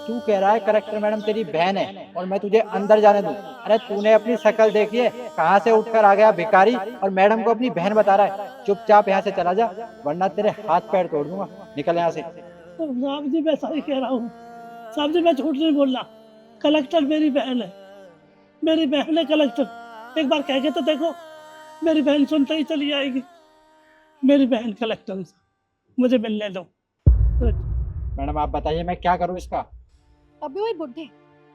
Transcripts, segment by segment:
तू कह रहा है करेक्टर मैडम तेरी बहन है और मैं तुझे अंदर जाने दूं? अरे तूने अपनी शक्ल देखी है, कहाँ से उठकर आ गया भिखारी और मैडम को अपनी बहन बता रहा है। चुपचाप यहाँ से चला जा, वरना तेरे हाथ पैर तोड़ दूंगा। निकल यहाँ से। साहब जी मैं सही कह रहा हूँ, साहब जी मैं झूठ नहीं बोल रहा। कलेक्टर मेरी बहन है, मेरी बहन है कलेक्टर। एक बार कह के तो देखो, मेरी बहन सुनते ही चली आएगी। मेरी बहन कलेक्टर है, मुझे मिलने दो। मैडम आप बताइए मैं क्या करूँ इसका? अबे ओए बुड्ढे,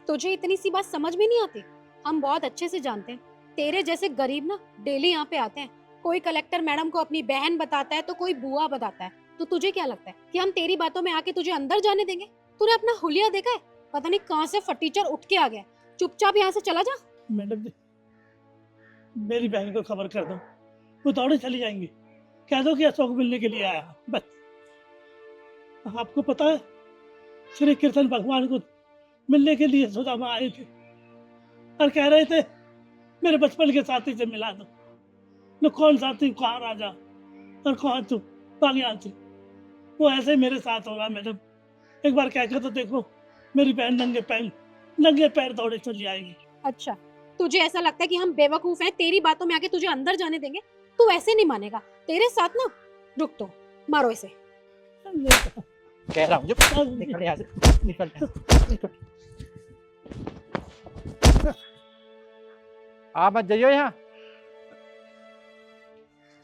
तुझे इतनी सी बात समझ में नहीं आती? हम बहुत अच्छे से जानते हैं, तेरे जैसे गरीब ना डेली यहाँ पे आते हैं। कोई कलेक्टर मैडम को अपनी बहन बताता है तो कोई बुआ बताता है। तो तुझे क्या लगता है कि हम तेरी बातों में आके तुझे अंदर जाने देंगे? तूने अपना हुलिया देखा है? पता नहीं कहाँ से फटीचर उठ के आ गया। चुपचाप यहाँ से चला जा। मैडम जी मेरी बहन को खबर कर दो, वो दौड़े चली जाएंगी। कह दो कि अशोक मिलने के लिए आया। बस आपको पता है, श्री कृष्ण भगवान को मिलने के लिए सुदामा आए थे और कह रहे थे मेरे बचपन के साथी से मिला दो। न कौन साथी, कहाँ राजा और कौन तू पागल। वो ऐसे मेरे साथ होगा मैडम। एक बार कह कर तो देखो, मेरी बहन नंगे पैर दौड़े चली आएगी। अच्छा, तुझे ऐसा लगता है कि हम बेवकूफ हैं, तेरी बातों में आके तुझे अंदर जाने देंगे? तू ऐसे नहीं मानेगा। तेरे साथ ना, रुक तो, मारो इसे। कह रहा हूँ निकल यहाँ से, निकल। आप मत जाइयो यहाँ।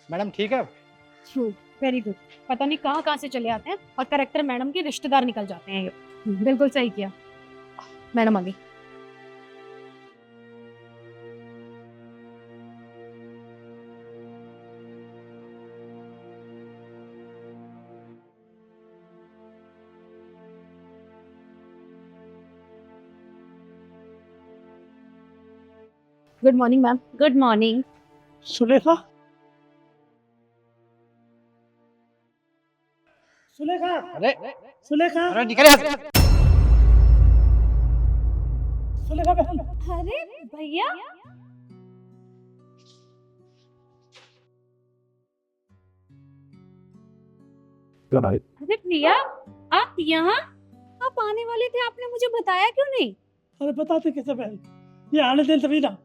मैडम ठीक है? Very good. पता नहीं कहाँ कहाँ से चले आते हैं और करेक्टर मैडम के रिश्तेदार निकल जाते हैं ये। बिल्कुल सही किया। मैडम आ गई। Good morning ma'am. Good morning. Sulekha, Sulekha, अरे सुलेखा, अरे निकल यहाँ से। सुलेखा बहन। अरे भैया, अरे प्रिया, आप यहाँ? आप आने वाले थे, आपने मुझे बताया क्यों नहीं? अरे बताते कैसे बहन, ये आने दिन तभी ना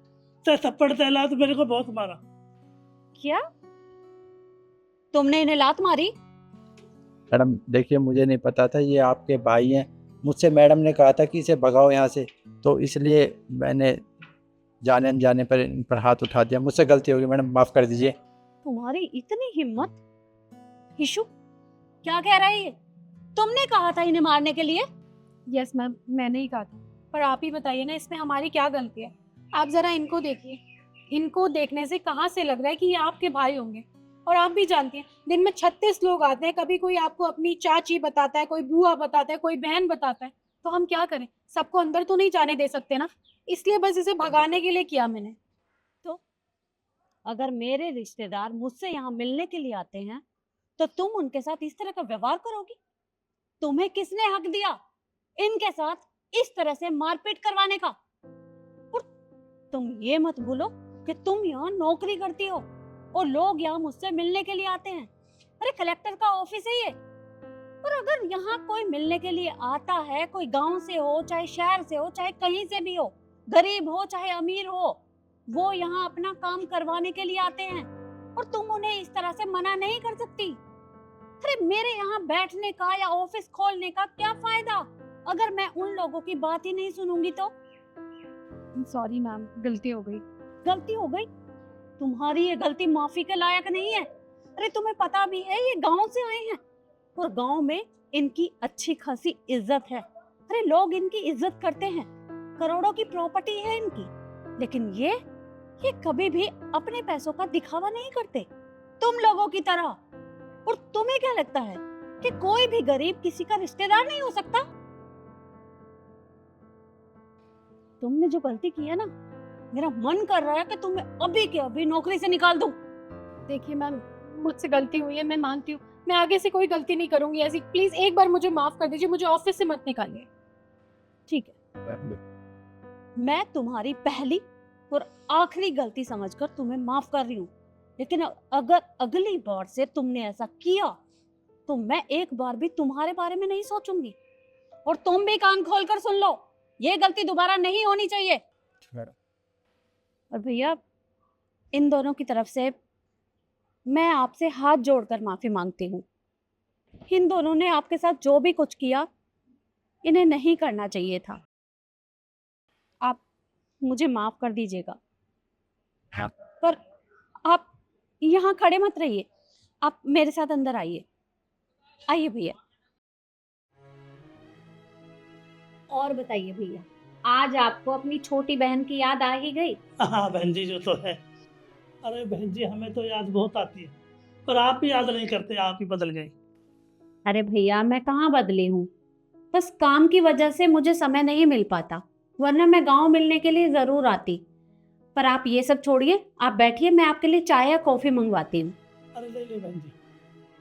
थप्पड़ तहला तो मेरे को बहुत मारा। क्या तुमने इन्हें लात मारी? मैडम देखिए मुझे नहीं पता था ये आपके भाई हैं। मुझसे मैडम ने कहा था कि इसे भगाओ यहाँ से, तो इसलिए मैंने जाने अनजाने पर इन पर हाथ उठा दिया। मुझसे गलती होगी मैडम, माफ कर दीजिए। तुम्हारी इतनी हिम्मत? हिशु क्या कह रहा है ये? तुमने कहा था इन्हें मारने के लिए? यस मैम, मैंने ही कहा था। पर आप ही बताइए ना, इसमें हमारी क्या गलती है? आप जरा इनको देखिए। इनको देखने से कहाँ से लग रहा है कि ये आपके भाई होंगे। और आप भी जानती हैं, दिन में 36 लोग आते हैं। कभी कोई आपको अपनी चाची बताता है, कोई बुआ बताता है, कोई बहन बताता है। तो हम क्या करें? सबको अंदर तो नहीं जाने दे सकते ना। इसलिए बस इसे भगाने के लिए किया मैंने। तो अगर मेरे रिश्तेदार मुझसे यहाँ मिलने के लिए आते हैं तो तुम उनके साथ इस तरह का व्यवहार करोगी? तुम्हें किसने हक दिया इनके साथ इस तरह से मारपीट करवाने का? और तुम ये मत भूलो कि तुम यहाँ नौकरी करती हो और लोग यहाँ मुझसे मिलने के लिए आते हैं। अरे कलेक्टर का ऑफिस है ये। और अगर यहाँ कोई मिलने के लिए आता है, कोई गांव से हो, चाहे शहर से हो, चाहे कहीं से भी हो, गरीब हो चाहे अमीर हो, वो यहाँ अपना काम करवाने के लिए आते हैं और तुम उन्हें इस तरह से मना नहीं कर सकती। अरे मेरे यहाँ बैठने का या ऑफिस खोलने का क्या फायदा अगर मैं उन लोगों की बात ही नहीं सुनूंगी तो? सॉरी मैम, गलती हो गई। गलती हो गई? तुम्हारी ये गलती माफी के लायक नहीं है। अरे तुम्हें पता भी है ये गांव से आए हैं और गांव में इनकी अच्छी खासी इज्जत है। अरे लोग इनकी इज्जत करते हैं, करोड़ों की प्रॉपर्टी है इनकी। लेकिन ये कभी भी अपने पैसों का दिखावा नहीं करते तुम लोगों की तरह। और तुम्हें क्या लगता है कि कोई भी गरीब किसी का रिश्तेदार नहीं हो सकता? तुमने जो गलती की है ना, मेरा मन कर रहा है कि तुम्हें अभी के अभी नौकरी से निकाल दूं। देखिए मैम, मुझसे गलती हुई है, मैं मानती हूँ। मैं आगे से कोई गलती नहीं करूंगी ऐसी। प्लीज एक बार मुझे माफ कर दीजिए, मुझे ऑफिस से मत निकालिए। ठीक है, मैं तुम्हारी पहली और आखिरी गलती समझकर तुम्हें माफ कर रही हूँ। लेकिन अगर अगली बार से तुमने ऐसा किया तो मैं एक बार भी तुम्हारे बारे में नहीं सोचूंगी। और तुम भी कान खोल कर सुन लो, ये गलती दोबारा नहीं होनी चाहिए। मैडम। और भैया, इन दोनों की तरफ से मैं आपसे हाथ जोड़कर माफी मांगती हूँ। इन दोनों ने आपके साथ जो भी कुछ किया, इन्हें नहीं करना चाहिए था। आप मुझे माफ कर दीजिएगा। हाँ। पर आप यहाँ खड़े मत रहिए, आप मेरे साथ अंदर आइए। आइए भैया। और बताइए भैया, आज आपको अपनी छोटी बहन की याद आ ही गई? हाँ बहन जी, जो तो है। अरे बहन जी, हमें तो याद बहुत आती है, पर आप ही याद नहीं करते, आप ही बदल गई। अरे भैया, मैं कहाँ बदली हूँ, बस काम की वजह से मुझे समय नहीं मिल पाता, वरना मैं गांव मिलने के लिए जरूर आती। पर आप ये सब छोड़िए, आप बैठिए, मैं आपके लिए चाय या कॉफी मंगवाती हूँ। अरे ले ले बहन जी,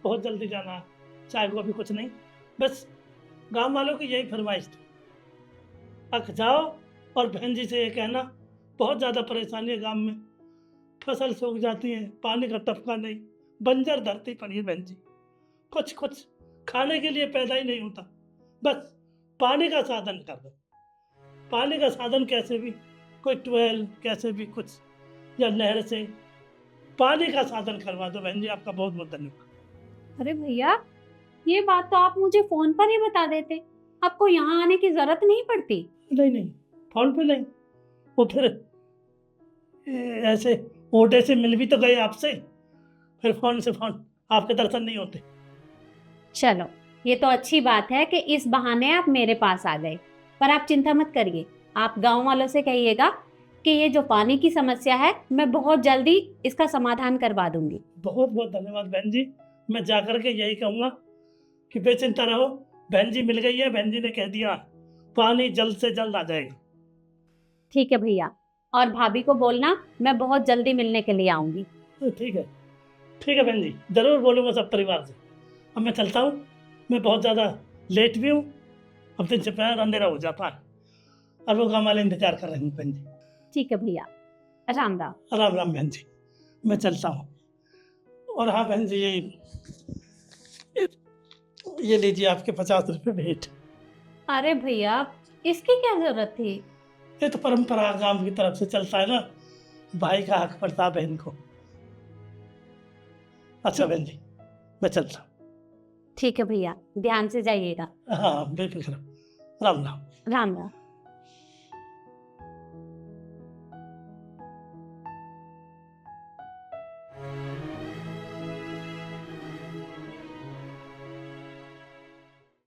बहुत जल्दी जाना है, चाय को अभी कुछ नहीं, बस गांव वालों की यही फरमाइश थी। अख जाओ और बहन जी से ये कहना, बहुत ज़्यादा परेशानी है गांव में, फसल सूख जाती है, पानी का टपका नहीं, बंजर धरती पड़ी है बहन जी, कुछ खाने के लिए पैदा ही नहीं होता, बस पानी का साधन कर दो। पानी का साधन कैसे भी, कोई ट्वेल कैसे भी कुछ, या नहर से पानी का साधन करवा दो बहन जी, आपका बहुत बहुत धन्यवाद। अरे भैया, ये बात तो आप मुझे फोन पर ही बता देते, आपको यहाँ आने की जरूरत नहीं पड़ती। नहीं, फोन पे नहीं, वो फिर ऐसे ओटे से मिल भी तो गए आपसे, फिर फोन से फोन आपके दर्शन नहीं होते। चलो, ये तो अच्छी बात है कि इस बहाने आप मेरे पास आ गए। पर आप चिंता मत करिए, आप गांव वालों से कहिएगा कि ये जो पानी की समस्या है, मैं बहुत जल्दी इसका समाधान करवा दूंगी। बहुत बहुत धन्यवाद बहन जी, मैं जाकर के यही कहूँगा कि बेचिंता रहो, बहन जी मिल गई है, बहन जी ने कह दिया पानी जल्द से जल्द आ जाएगा। ठीक है भैया, और भाभी को बोलना मैं बहुत जल्दी मिलने के लिए आऊंगी। तो ठीक है बहन जी, जरूर बोलूँगा सब परिवार से। अब मैं चलता हूँ, मैं बहुत ज़्यादा लेट भी हूँ, अब दिन से पहले अंधेरा हो जाता है, और वो गाँव वाले इंतजार कर रहे हैं बहन जी। ठीक है भैया, राम राम। राम राम बहन जी, मैं चलता हूँ। और हाँ बहन जी, ये लीजिए आपके 50 रुपये भेंट। अरे भैया, इसकी क्या जरूरत थी? ये तो परंपरा गांव की तरफ से चलता है ना, भाई का हक पड़ता है बहन को। अच्छा बहन जी, मैं चलता हूँ। ठीक है भैया, ध्यान से जाइएगा। हाँ बेफिक्र, राम राम। राम राम।